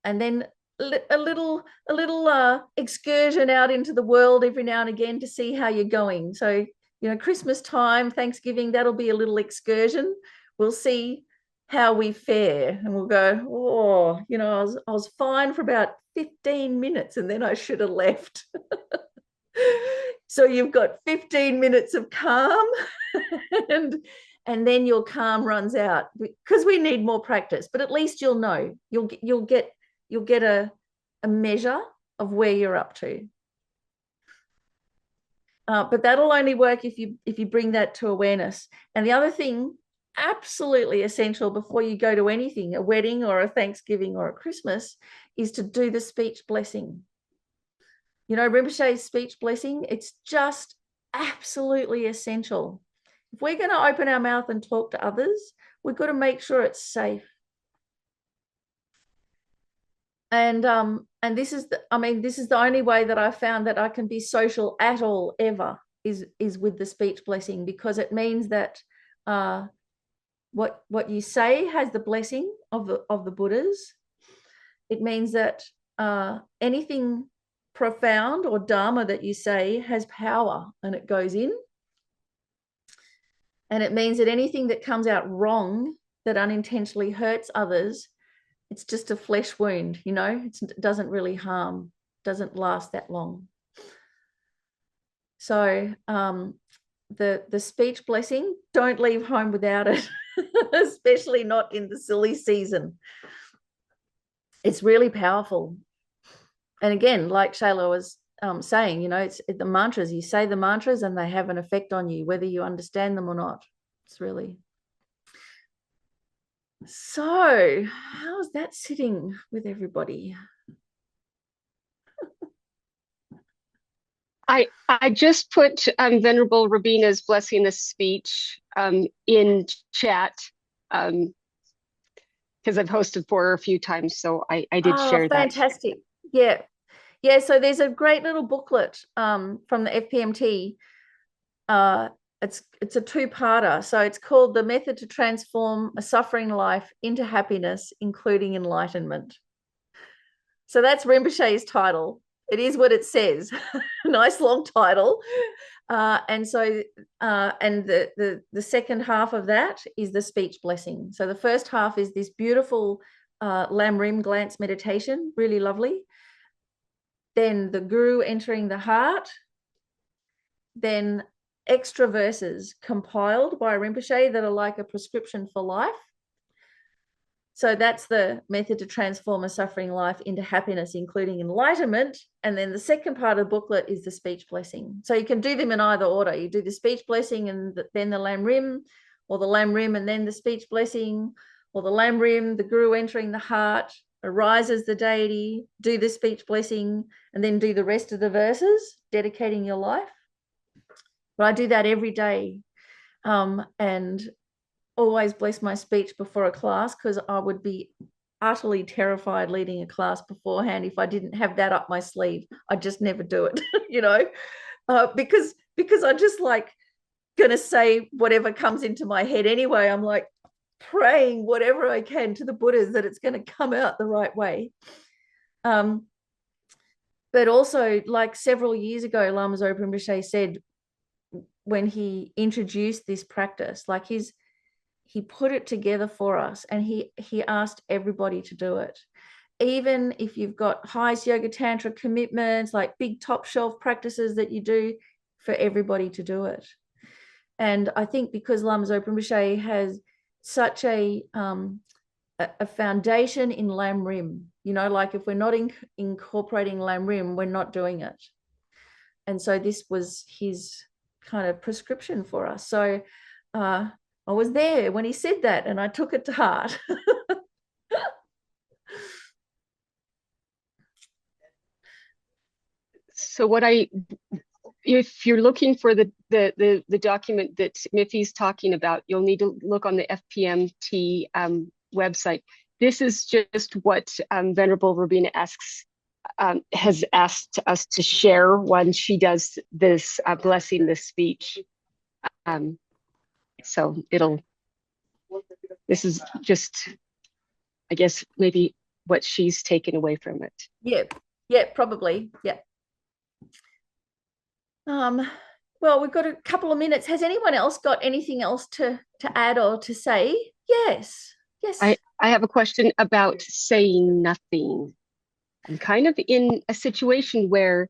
then a little excursion out into the world every now and again to see how you're going. So, you know, Christmas time, Thanksgiving, that'll be a little excursion. We'll see how we fare, and we'll go, oh, you know, I was fine for about 15 minutes and then I should have left. So you've got 15 minutes of calm and then your calm runs out, because we need more practice, but at least you'll know, you'll get a measure of where you're up to. But that'll only work if you bring that to awareness. And the other thing, absolutely essential before you go to anything, a wedding or a Thanksgiving or a Christmas, is to do the speech blessing. You know, Rinpoche's speech blessing, it's just absolutely essential. If we're going to open our mouth and talk to others, we've got to make sure it's safe. And this is the only way that I found that I can be social at all ever is with the speech blessing, because it means that what you say has the blessing of the Buddhas. It means that anything profound or dharma that you say has power and it goes in. And it means that anything that comes out wrong, that unintentionally hurts others, it's just a flesh wound, you know, it doesn't really harm, doesn't last that long. So the speech blessing, don't leave home without it, especially not in the silly season. It's really powerful. And again, like Shayla was saying, you know, it's the mantras, you say the mantras and they have an effect on you, whether you understand them or not. It's really... So how's that sitting with everybody? I just put Venerable Rabina's blessing the speech in chat because I've hosted for her a few times, so I did share that. Fantastic. Yeah. Yeah, so there's a great little booklet from the FPMT. It's a two-parter. So it's called The Method to Transform a Suffering Life into Happiness, Including Enlightenment. So that's Rinpoche's title. It is what it says. Nice long title. And the second half of that is the speech blessing. So the first half is this beautiful Lam Rim glance meditation, really lovely. Then the guru entering the heart. Then extra verses compiled by Rinpoche that are like a prescription for life. So that's the method to transform a suffering life into happiness, including enlightenment. And then the second part of the booklet is the speech blessing. So you can do them in either order. You do the speech blessing and then the Lam Rim, or the Lam Rim and then the speech blessing, or the Lam Rim, the guru entering the heart, arises the deity, do the speech blessing, and then do the rest of the verses, dedicating your life. But I do that every day. And always bless my speech before a class, because I would be utterly terrified leading a class beforehand if I didn't have that up my sleeve. I just never do it, because I just like going to say whatever comes into my head anyway. I'm like praying whatever I can to the Buddhas that it's going to come out the right way. But also, like several years ago, Lama Zopa Rinpoche said, when he introduced this practice, like he put it together for us, and he asked everybody to do it. Even if you've got highest yoga tantra commitments, like big top shelf practices that you do, for everybody to do it. And I think because Lama Zopa Rinpoche has such a foundation in Lam Rim, like if we're not incorporating Lam Rim, we're not doing it. And so this was his kind of prescription for us. So I was there when he said that, and I took it to heart. So if you're looking for the document that Miffi's talking about, you'll need to look on the FPMT website. This is just what Venerable Rabina has asked us to share when she does this blessing, this speech. So this is just, I guess, maybe what she's taken away from it. Yeah, probably. Yeah. Well, we've got a couple of minutes. Has anyone else got anything else to add or to say? Yes. I have a question about saying nothing. I'm kind of in a situation where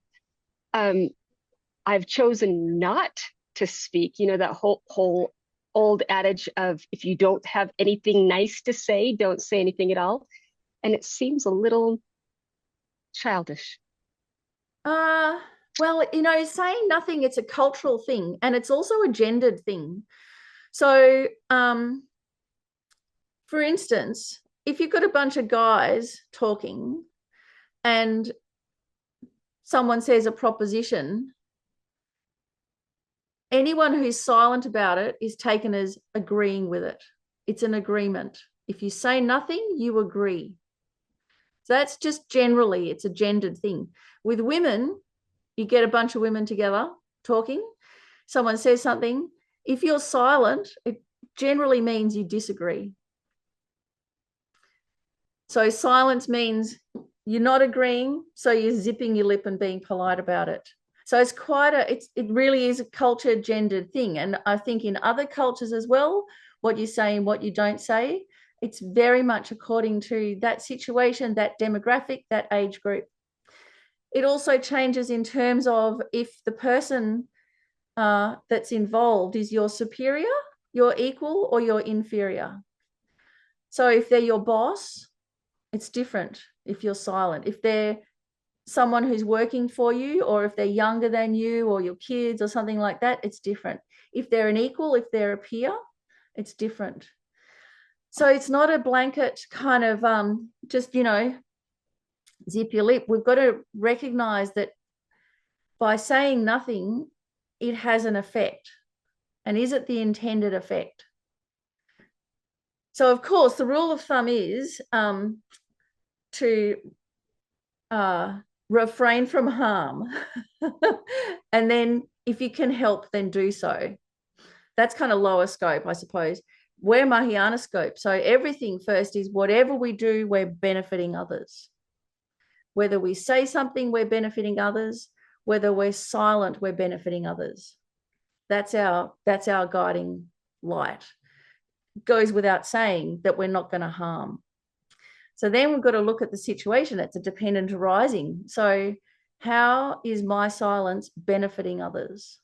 I've chosen not to speak. That whole old adage of, if you don't have anything nice to say, don't say anything at all. And it seems a little childish. Well, saying nothing, it's a cultural thing, and it's also a gendered thing. So, for instance, if you've got a bunch of guys talking and someone says a proposition, anyone who's silent about it is taken as agreeing with it. It's an agreement. If you say nothing, you agree. So that's just generally, it's a gendered thing. With women, you get a bunch of women together talking, someone says something. If you're silent, it generally means you disagree. So silence means you're not agreeing, so you're zipping your lip and being polite about it. So it's it really is a culture gendered thing. And I think in other cultures as well, what you say and what you don't say, it's very much according to that situation, that demographic, that age group. It also changes in terms of if the person that's involved is your superior, your equal, or your inferior. So if they're your boss, it's different if you're silent. If they're someone who's working for you, or if they're younger than you, or your kids or something like that, it's different. If they're an equal, if they're a peer, it's different. So it's not a blanket kind of just, zip your lip. We've got to recognize that by saying nothing, it has an effect. And is it the intended effect? So, of course, the rule of thumb is to refrain from harm. And then if you can help, then do so. That's kind of lower scope, I suppose. We're Mahayana scope. So everything first is whatever we do, we're benefiting others. Whether we say something, we're benefiting others. Whether we're silent, we're benefiting others. That's our guiding light. It goes without saying that we're not going to harm. So then we've got to look at the situation. It's a dependent arising. So how is my silence benefiting others?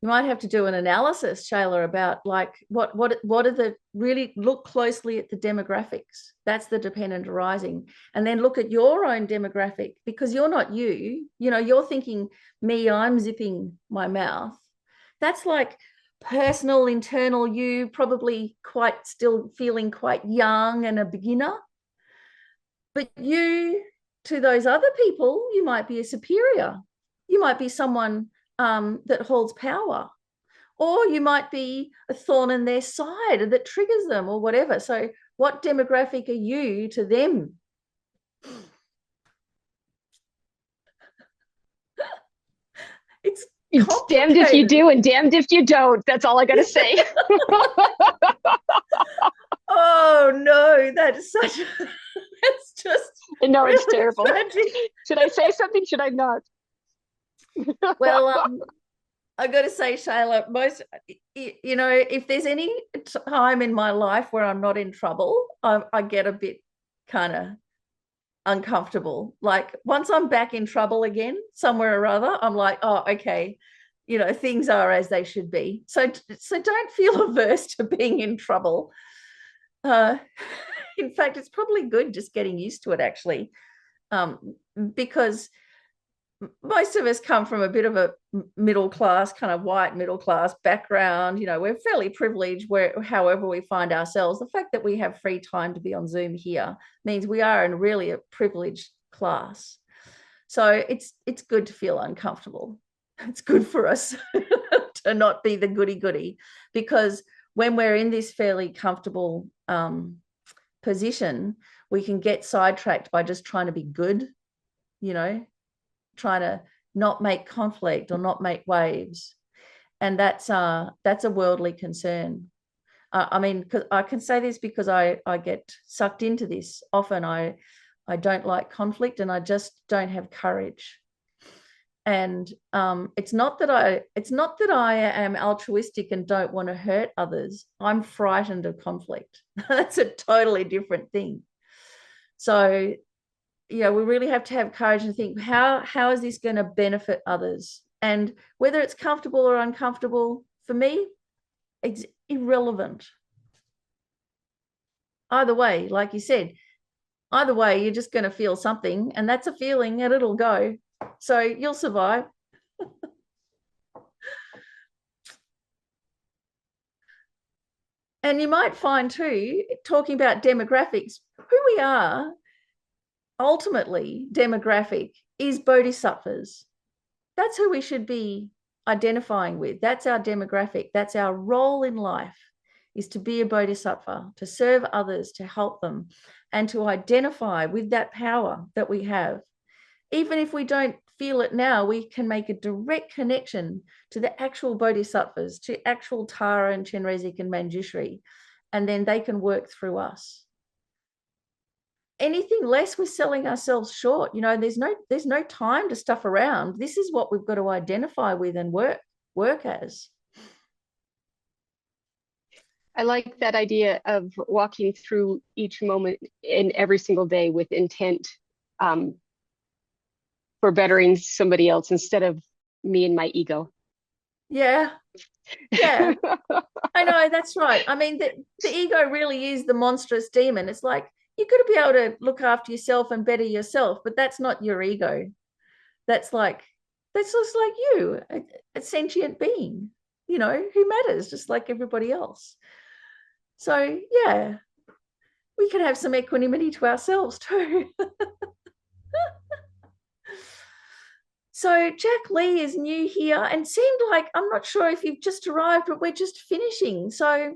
You might have to do an analysis, Shayla, about like what are the, really look closely at the demographics. That's the dependent arising. And then look at your own demographic, because you're not you. You're thinking, me, I'm zipping my mouth. That's like personal, internal you, probably quite still feeling quite young and a beginner. But you, to those other people, you might be a superior. You might be someone that holds power, or you might be a thorn in their side that triggers them or whatever. So what demographic are you to them? It's damned if you do and damned if you don't. That's all I got to say. Oh no, that's such it's just no, really it's terrible. tragic. Should I say something? Should I not? Well, I got to say, Shayla, if there's any time in my life where I'm not in trouble, I get a bit kind of uncomfortable. Like once I'm back in trouble again, somewhere or other, I'm like, oh, okay, things are as they should be. So don't feel averse to being in trouble. In fact, it's probably good just getting used to it, actually, because most of us come from a bit of a middle class, kind of white middle class background. We're fairly privileged however we find ourselves. The fact that we have free time to be on Zoom here means we are in really a privileged class. So it's good to feel uncomfortable. It's good for us to not be the goody-goody, because when we're in this fairly comfortable position, we can get sidetracked by just trying to be good, trying to not make conflict or not make waves. And that's a worldly concern. I mean, I can say this because I get sucked into this often. I don't like conflict, and I just don't have courage. And it's not that I am altruistic and don't want to hurt others. I'm frightened of conflict. That's a totally different thing. So we really have to have courage and think, how is this going to benefit others? And whether it's comfortable or uncomfortable, for me, it's irrelevant. Either way, like you said, either way, you're just going to feel something, and that's a feeling, and it'll go. So you'll survive. And you might find too, talking about demographics, who we are, ultimately, demographic is bodhisattvas. That's who we should be identifying with. That's our demographic. That's our role in life, is to be a bodhisattva, to serve others, to help them, and to identify with that power that we have. Even if we don't feel it now, we can make a direct connection to the actual bodhisattvas, to actual Tara and Chenrezig and Manjushri, and then they can work through us. Anything less, we're selling ourselves short. There's no time to stuff around. This is what we've got to identify with and work as. I like that idea of walking through each moment in every single day with intent for bettering somebody else instead of me and my ego. Yeah. I know, that's right. I mean, the ego really is the monstrous demon. It's like, you've got to be able to look after yourself and better yourself, but that's not your ego. That's just like you, a sentient being. who matters, just like everybody else. So, yeah, we can have some equanimity to ourselves too. So Jack Lee is new here and seemed like, I'm not sure if you've just arrived, but we're just finishing. So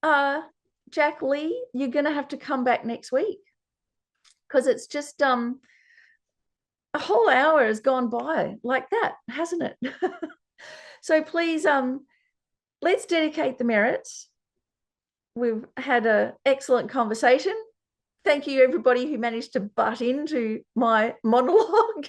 Jack Lee, you're going to have to come back next week, because it's just a whole hour has gone by like that, hasn't it? So please, let's dedicate the merits. We've had an excellent conversation. Thank you, everybody who managed to butt into my monologue.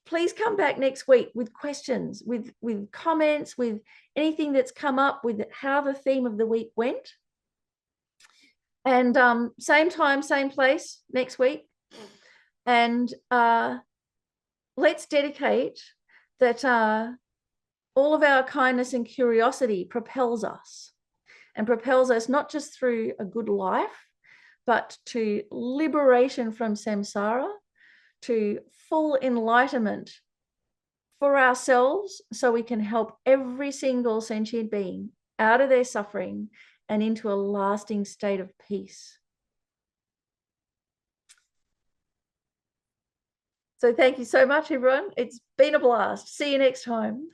Please come back next week with questions, with comments, with anything that's come up, with how the theme of the week went. And same time, same place next week. And let's dedicate that all of our kindness and curiosity propels us, and propels us not just through a good life, but to liberation from samsara, to full enlightenment for ourselves, so we can help every single sentient being out of their suffering and into a lasting state of peace. So thank you so much, everyone. It's been a blast. See you next time.